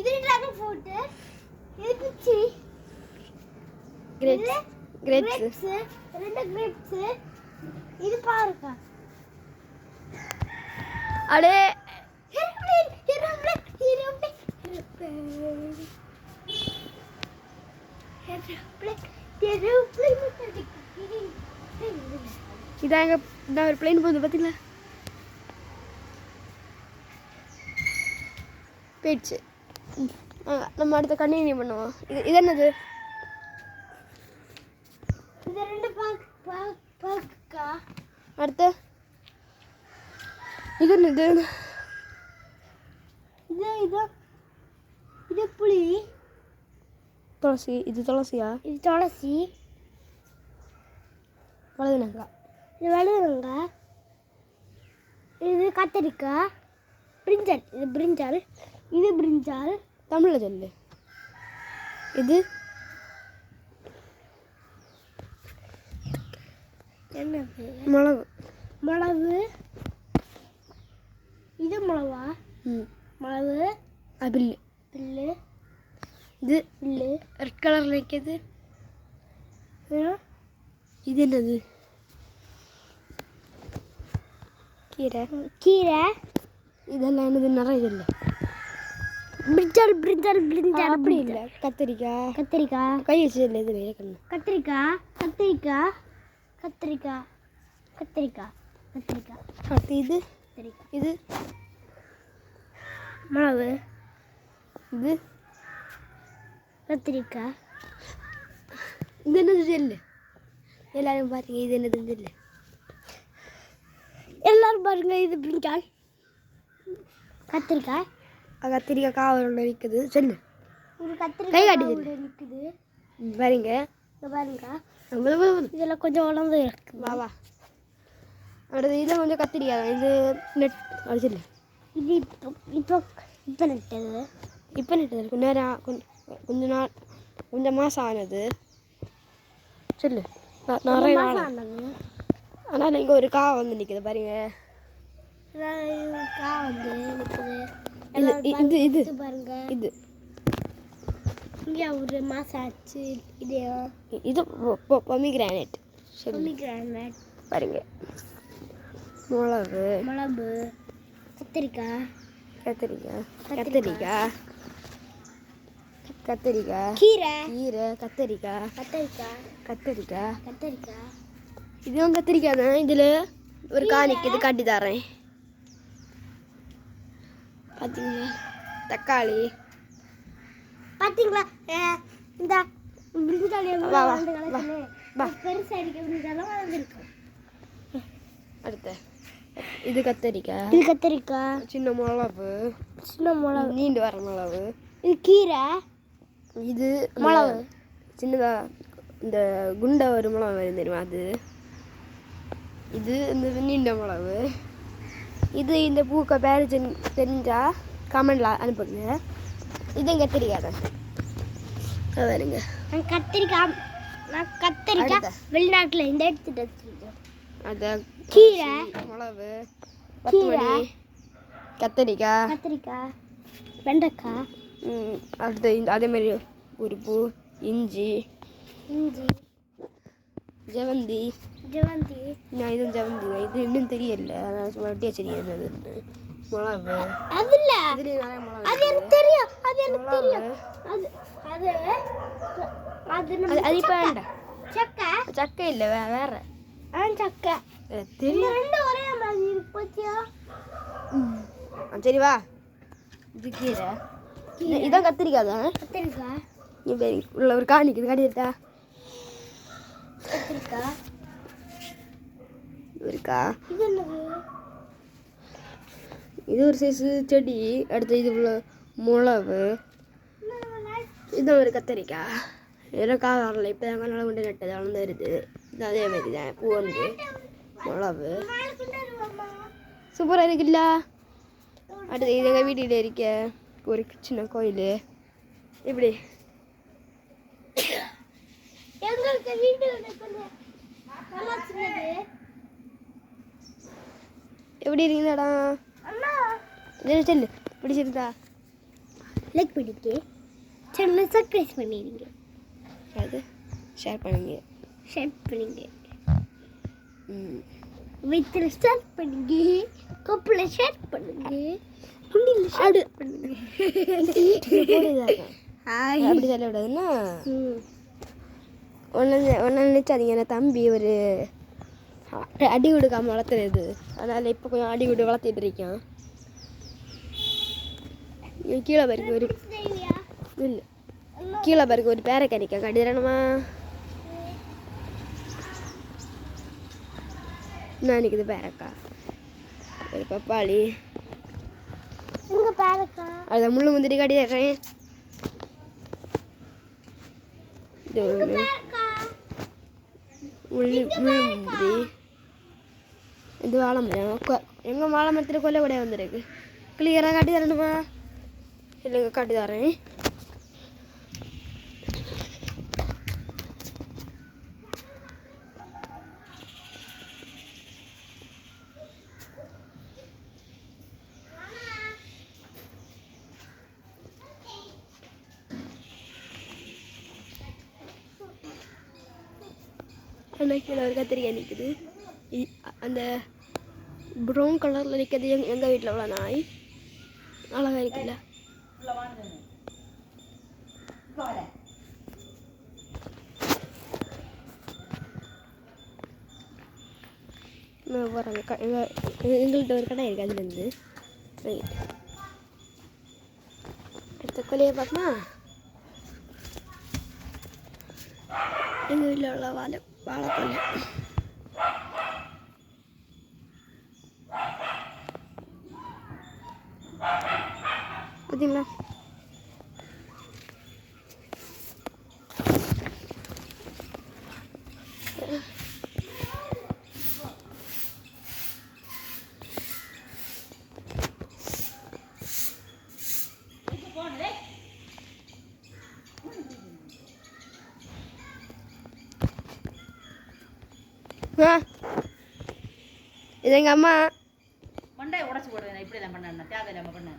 இது dragon fruit. இது பிச்சி. கிரேப்ஸ். ரெண்டு கிரேப்ஸ். இது பாருங்க. அடே இதாங்க இந்த ஒரு பிளேன் போகுது பார்த்தீங்களா? போயிடுச்சு. நம்ம அடுத்த கண்டினியூ பண்ணுவோம். இது என்னது? இது ரெண்டு பாக்கா. அடுத்து இது என்னது? இது புளி. துளசி. இது துளசியா? இது துளசி. வளதுனங்க. இது வளதுனங்க. இது கத்திரிக்காய். பிரிஞ்சால். இது பிரிஞ்சால். இது பிரிஞ்சால். தமிழில் சொல்லு. இது என்னது? மிளகு. மிளகு. இது மிளவா? மிளகு. பில்லு. பில்லு. இது பில்லு. ரெட் கலரில் வைக்கிறது. இது என்னது? கீரை. கீரை. இதெல்லாம் என்னது? நிறைய இல்லை. பிரிஞ்சால் பிரிஞ்சால் பிரிஞ்சால். அப்படி இல்லை. கத்திரிக்காய். கத்திரிக்காய். கை வச்சு இல்லை. இது வேற கண்ணு. கத்திரிக்காய். கத்திரிக்காய். கத்திரிக்காய். கத்திரிக்காய். கத்திரிக்காய். அடுத்து இது. கத்திரிக்காய். இது மிளகு. இது கத்திரிக்காய். இது என்னது? இல்லை. எல்லாரும் பாருங்க. இது என்னது? இல்லை. எல்லாரும் பாருங்க. இது பிரிஞ்சால். கத்திரிக்காய். கத்திரிக்காய் காவல் இருக்குது. சொல்லு. இது கை கத்திரிக்காய் காட்டுது. நிற்குது. பாருங்க. இங்க பாருங்க. இதெல்லாம் கொஞ்சம் உடம்பு இருக்கு. வா வா. அடுத்து இதை கொஞ்சம் கத்திரிக்காய். இது நெட். அது சொல்லு. இது இப்போ இப்போ நட்டது. இப்போ நெட்டது. கொஞ்ச நேரம் கொஞ்ச நாள் கொஞ்சம் மாதம் ஆனது. சொல்லு. நிறைய நாள் ஆனது. ஆனால் இங்கே ஒரு காய் வந்து நிற்குது பாருங்க. காய் வந்து நிற்குது. இது இது பாருங்க. இது இங்கே ஒரு மாதம் ஆச்சு. இது பொமிகிரானேட். பொமிகிரானேட் பாருங்க. மிளகு. மிளகு. கத்திரிக்காய். கத்திரிக்காய். கத்திரிக்காய். கத்திரிக்காய். கீரை. கீரை. கத்திரிக்காய். கத்திரிக்காய். கத்திரிக்காய். கத்திரிக்காய். இதுவும் கத்திரிக்காய் தான். இதில் ஒரு காய் நிற்கிது. காட்டி தரேன். பார்த்தீங்களா? தக்காளி. பார்த்தீங்களா? இந்த அடுத்த இது கத்திரிக்காய். இது கத்திரிக்காய். சின்ன மிளகு. சின்ன மிளகு. நீண்டு வர மிளகு. இது கீரை. இது மிளகு. சின்னதா இந்த குண்டை ஒரு மிளகு வரும் தெரியுமா? அது. இது இந்த நீண்ட மிளகு. இது இந்த பூக்க பேர் தெரிஞ்சா கமெண்ட்ல அனுப்புங்க. இது கத்திரிக்காய் தான். வருங்க. நான் கத்திரிக்காய் வெளிநாட்டில் இந்த எடுத்துட்டு வச்சிருக்கேன். அது கீரை. மிளகு. கீரை. கத்திரிக்காய். கத்திரிக்காய். வெண்டைக்காய். அடுத்து அதே மாதிரி ஒரு பூ. இஞ்சி. இஞ்சி. ஜெவந்தி. ஜெவந்தி. நான் இதுவும் ஜெவந்தி தான். இது இன்னும் தெரியல. வட்டியா தெரியாது. மிளகு. அது இல்ல. இதுலேயே நிறைய மிளகு. அது எனக்கு தெரியும். அது எனக்கு தெரியும். அது அது அது அது இப்போ வேண்டாம். சக்கை. சக்கை இல்லை. வேற சக்கை தெரியும். ரெண்டு ஒரே மாதிரி இருக்கு. போச்சியா? சரி வா. இது கீரை. இதான் கத்திரிக்காய் தான். கத்திரிக்காய். இப்போ உள்ள ஒரு காய் நிற்குது. காட்டிட்டா? கத்திரிக்காய். இருக்கா? இது என்னது? இது ஒரு சைஸு செடி. அடுத்து இது உள்ள மிளகு. இது ஒரு கத்திரிக்காய். இதெல்லாம் காய் வரல. இப்போ தான் நல்லா கொண்டு நட்டது. வளர்ந்து வருது. இது அதே மாதிரி தான். பூ வந்து மிளகு. சூப்பராக இருக்குல்ல? அடுத்து இது எங்கள் வீட்டில் இருக்க ஒரு சின்ன கோயில். இப்படி எங்களுக்கு வீடு நல்லா சின்னது. எப்படி இருக்குதாடா? அண்ணா சொல்லு. பிடிச்சிருந்தா? லைக் பண்ணிட்டு சேனலை சப்ஸ்கிரைப் பண்ணிடுங்க. அது ஷேர் பண்ணுங்க. வீட்டில் ஷேர் பண்ணுங்க, கப்பில் ஷேர் பண்ணுங்க, துணியில் ஷேர் பண்ணுங்க. அப்படி சொல்ல விடாதுன்னா ஒன்று நினச்சாதீங்க. என் தம்பி ஒரு அடி கொடுக்காம வளர்த்துறது, அதனால் இப்போ கொஞ்சம் அடி விடு வளர்த்திட்டு இருக்கான். கீழே பாருக்கு ஒரு இல்லை, கீழே பாருக்கு ஒரு பேரை கறிக்கா கடிதரணுமா நான் நிற்குது பேரக்கா, ஒரு பப்பாளி, அதை முள்ளு முந்திரி கடி தர்றேன். முள்ளு முந்திரி, இது வாழை மரம். எங்கள் வாழை மரத்தில் கொல்லை கூட வந்துருக்கு. கிளியராக காட்டி தரணுமா? இல்லைங்க காட்டி தரேன். அந்த கீழே ஒரு கத்திரிக்காய் நிற்குது. அந்த ப்ரௌன் கலரில் நிற்கிறது எங்கள் வீட்டில் உள்ள நாய். அழகாக இருக்குல்ல. போகிறாங்க. எங்கள்கிட்ட ஒரு கடை இருக்குது, அதுலேருந்து அடுத்த கொலையை பார்க்கமா. எங்கள் வீட்டில் உள்ள வாழைக்கொல்லை. பார்த்தீங்களா? இது எங்கள் அம்மா மண்டையை உடச்சி போடுவேன். இப்படி தான் பண்ண தேவையில்லாமல் பண்ண